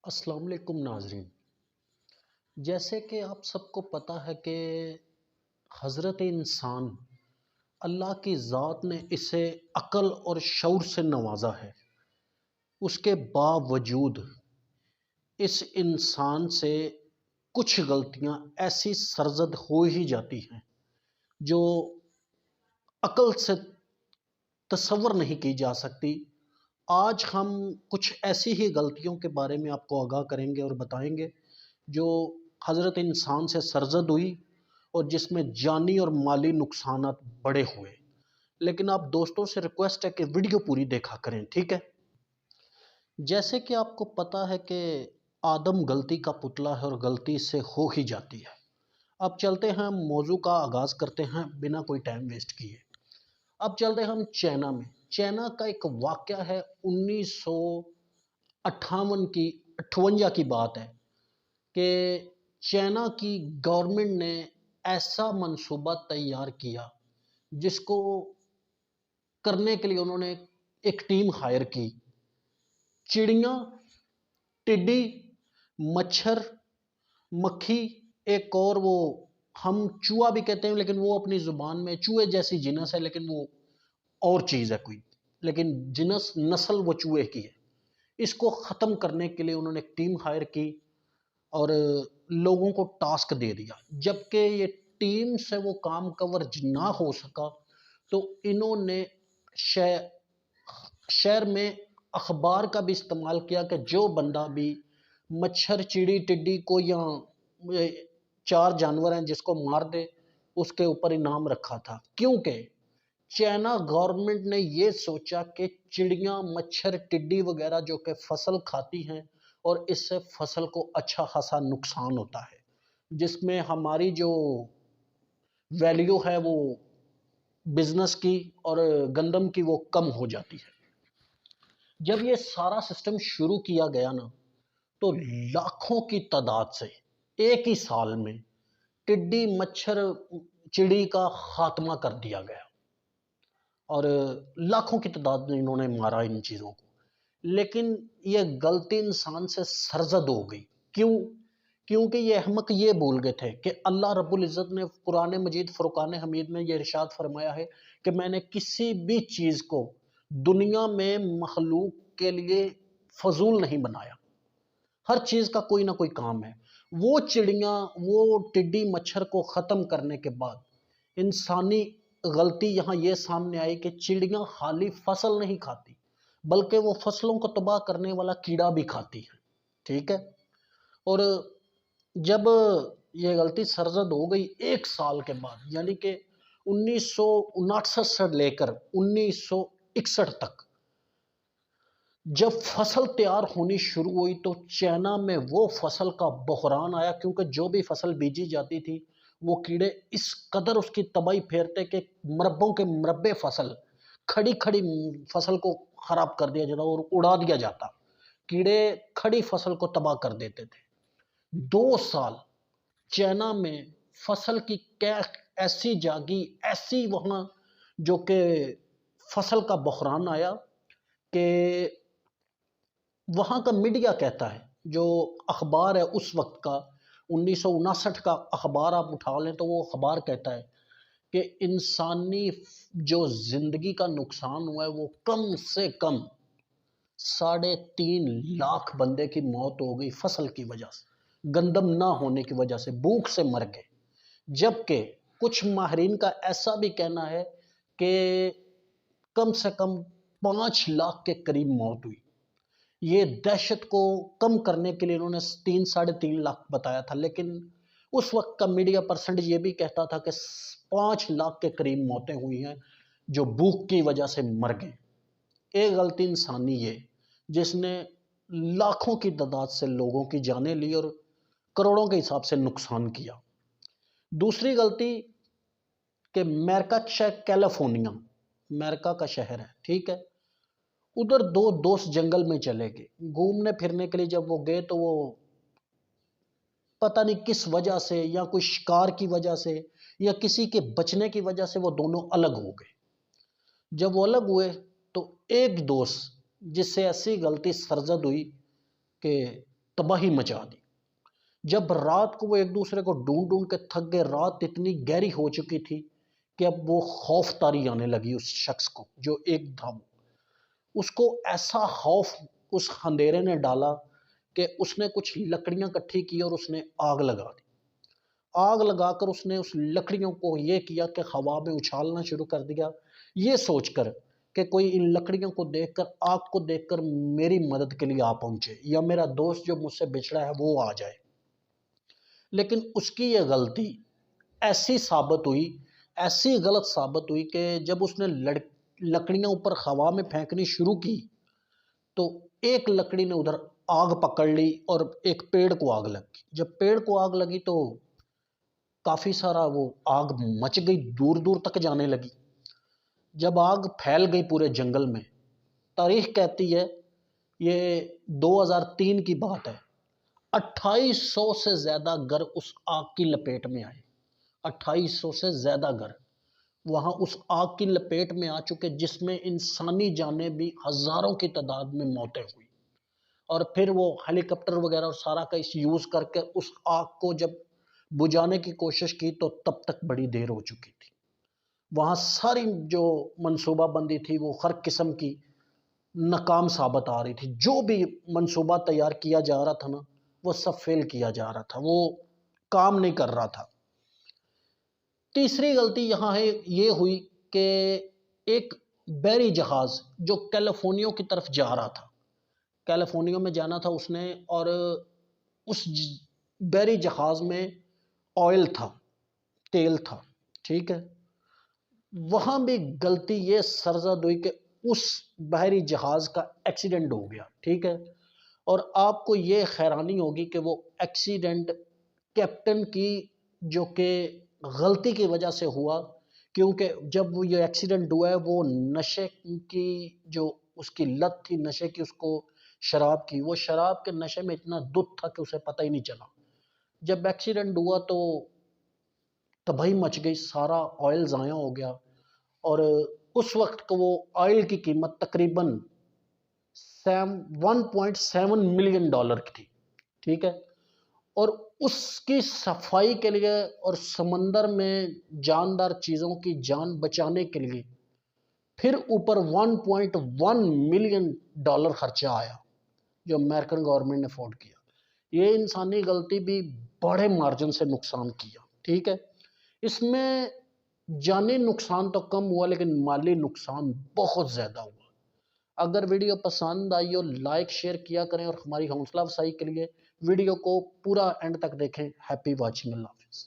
अस्सलाम वालेकुम नाज़रीन। जैसे कि आप सबको पता है कि हज़रत इंसान अल्लाह की ज़ात ने इसे अक़ल और शऊर से नवाजा है। उसके बावजूद इस इंसान से कुछ गलतियां ऐसी सरज़द हो ही जाती हैं जो अक़ल से तसव्वुर नहीं की जा सकती। आज हम कुछ ऐसी ही गलतियों के बारे में आपको आगाह करेंगे और बताएंगे जो हज़रत इंसान से सरज़द हुई और जिसमें जानी और माली नुकसानात बड़े हुए। लेकिन आप दोस्तों से रिक्वेस्ट है कि वीडियो पूरी देखा करें, ठीक है। जैसे कि आपको पता है कि आदम गलती का पुतला है और गलती से हो ही जाती है। अब चलते हैं, मौजू का आगाज़ करते हैं बिना कोई टाइम वेस्ट किए। अब चलते हैं हम चाइना में। चाइना का एक वाक़या है 1958 की 58 की बात है कि चाइना की गवर्नमेंट ने ऐसा मंसूबा तैयार किया जिसको करने के लिए उन्होंने एक टीम हायर की। चिड़िया, टिड्डी, मच्छर, मक्खी, एक और वो हम चूहा भी कहते हैं, लेकिन वो अपनी ज़ुबान में चूहे जैसी जिनस है, लेकिन वो और चीज़ है कोई, लेकिन जिनस नस्ल वो चूहे की है। इसको ख़त्म करने के लिए उन्होंने एक टीम हायर की और लोगों को टास्क दे दिया। जबकि ये टीम से वो काम कवर ना हो सका तो इन्होंने शहर में अखबार का भी इस्तेमाल किया कि जो बंदा भी मच्छर, चिड़ी, टिड्डी को या चार जानवर हैं जिसको मार दे, उसके ऊपर इनाम रखा था। क्योंकि चाइना गवर्नमेंट ने ये सोचा कि चिड़ियाँ, मच्छर, टिड्डी वगैरह जो कि फसल खाती हैं और इससे फसल को अच्छा खासा नुकसान होता है, जिसमें हमारी जो वैल्यू है वो बिजनेस की और गंदम की वो कम हो जाती है। जब ये सारा सिस्टम शुरू किया गया ना, तो लाखों की तादाद से एक ही साल में टिड्डी, मच्छर, चिड़ी का खात्मा कर दिया गया और लाखों की तादाद में इन्होंने मारा इन चीज़ों को। लेकिन ये गलती इंसान से सरजद हो गई। क्यों? क्योंकि ये अहमक ये भूल गए थे कि अल्लाह रब्बुल इज़्ज़त ने कुरान मजीद फुरकान हमीद में ये इरशाद फरमाया है कि मैंने किसी भी चीज़ को दुनिया में मखलूक के लिए फजूल नहीं बनाया। हर चीज़ का कोई ना कोई काम है। वो चिड़ियाँ, वो टिड्डी, मच्छर को ख़त्म करने के बाद इंसानी गलती यहाँ ये सामने आई कि चिड़ियाँ खाली फसल नहीं खाती, बल्कि वो फसलों को तबाह करने वाला कीड़ा भी खाती है, ठीक है। और जब ये गलती सरजद हो गई एक साल के बाद, यानी कि 1959 से लेकर 1961 तक, जब फसल तैयार होनी शुरू हुई तो चाइना में वो फसल का बहरान आया। क्योंकि जो भी फसल बीजी जाती थी वो कीड़े इस कदर उसकी तबाही फेरते कि मरब्बों के मरब्बे फसल, खड़ी खड़ी फसल को खराब कर दिया जाता और उड़ा दिया जाता। कीड़े खड़ी फसल को तबाह कर देते थे। 2 साल चाइना में फसल की क्या ऐसी जागी, ऐसी वहाँ जो कि फसल का बहरान आया कि वहाँ का मीडिया कहता है, जो अखबार है उस वक्त का 1959 का अखबार आप उठा लें तो वो अखबार कहता है कि इंसानी जो जिंदगी का नुकसान हुआ है वो कम से कम 3.5 लाख बंदे की मौत हो गई फसल की वजह से, गंदम ना होने की वजह से, भूख से मर गए। जबकि कुछ माहरीन का ऐसा भी कहना है कि कम से कम 5 लाख के करीब मौत हुई। ये दहशत को कम करने के लिए उन्होंने 3-3.5 लाख बताया था, लेकिन उस वक्त का मीडिया परसेंटेज ये भी कहता था कि 5 लाख के करीब मौतें हुई हैं जो भूख की वजह से मर गए। एक गलती इंसानी ये जिसने लाखों की तादाद से लोगों की जानें ली और करोड़ों के हिसाब से नुकसान किया। दूसरी गलती कि अमेरिका, कैलिफोर्निया अमेरिका का शहर है, ठीक है। उधर 2 दोस्त जंगल में चले गए घूमने फिरने के लिए। जब वो गए तो वो पता नहीं किस वजह से, या कोई शिकार की वजह से या किसी के बचने की वजह से वो दोनों अलग हो गए। जब वो अलग हुए तो एक दोस्त जिससे ऐसी गलती सरजद हुई कि तबाही मचा दी। जब रात को वो एक दूसरे को ढूंढ ढूंढ के थक गए, रात इतनी गहरी हो चुकी थी कि अब वो खौफ तारी आने लगी उस शख्स को, जो एकदम उसको ऐसा खौफ उस अंधेरे ने डाला कि उसने कुछ लकड़ियां इकट्ठी की और उसने आग लगा दी। आग लगाकर उसने उस लकड़ियों को ये किया कि हवा में उछालना शुरू कर दिया, ये सोचकर कि कोई इन लकड़ियों को देखकर, आग को देखकर मेरी मदद के लिए आ पहुंचे, या मेरा दोस्त जो मुझसे बिछड़ा है वो आ जाए। लेकिन उसकी ये गलती ऐसी साबित हुई, ऐसी गलत साबित हुई कि जब उसने लकड़ियां ऊपर हवा में फेंकनी शुरू की तो एक लकड़ी ने उधर आग पकड़ ली और एक पेड़ को आग लग गई। जब पेड़ को आग लगी तो काफी सारा वो आग मच गई, दूर दूर तक जाने लगी। जब आग फैल गई पूरे जंगल में, तारीख कहती है, ये 2003 की बात है, 2800 से ज्यादा घर उस आग की लपेट में आए। 2800 से ज्यादा घर वहां उस आग की लपेट में आ चुके, जिसमें इंसानी जानें भी हजारों की तादाद में मौतें हुई। और फिर वो हेलीकॉप्टर वगैरह और सारा का इस यूज करके उस आग को जब बुझाने की कोशिश की तो तब तक बड़ी देर हो चुकी थी। वहां सारी जो मनसूबाबंदी थी वो हर किस्म की नाकाम साबित आ रही थी। जो भी मंसूबा तैयार किया जा रहा था ना, वो सब फेल किया जा रहा था, वो काम नहीं कर रहा था। तीसरी गलती यहाँ है ये हुई कि एक बहरी जहाज जो कैलिफोर्निया की तरफ जा रहा था, कैलिफोर्निया में जाना था उसने, और उस बहरी जहाज में ऑयल था, तेल था, ठीक है। वहां भी गलती ये सरजद हुई कि उस बहरी जहाज का एक्सीडेंट हो गया, ठीक है। और आपको ये हैरानी होगी कि वो एक्सीडेंट कैप्टन की जो कि गलती की वजह से हुआ, क्योंकि जब वो ये एक्सीडेंट हुआ है वो नशे की जो उसकी लत थी, नशे की, उसको शराब की, वो शराब के नशे में इतना धुत था कि उसे पता ही नहीं चला। जब एक्सीडेंट हुआ तो तबाही मच गई, सारा ऑयल ज़ाया हो गया। और उस वक्त को वो ऑयल की कीमत तकरीबन 1.7 मिलियन की थी, ठीक है। और उसकी सफाई के लिए और समंदर में जानदार चीज़ों की जान बचाने के लिए फिर ऊपर 1.1 मिलियन डॉलर खर्चा आया, जो अमेरिकन गवर्नमेंट ने अफोर्ड किया। ये इंसानी गलती भी बड़े मार्जिन से नुकसान किया, ठीक है। इसमें जानी नुकसान तो कम हुआ लेकिन माली नुकसान बहुत ज्यादा हुआ। अगर वीडियो पसंद आई हो, लाइक शेयर किया करें, और हमारी हौसला अफजाई के लिए वीडियो को पूरा एंड तक देखें। हैप्पी वॉचिंग, अल्लाह हाफिज़।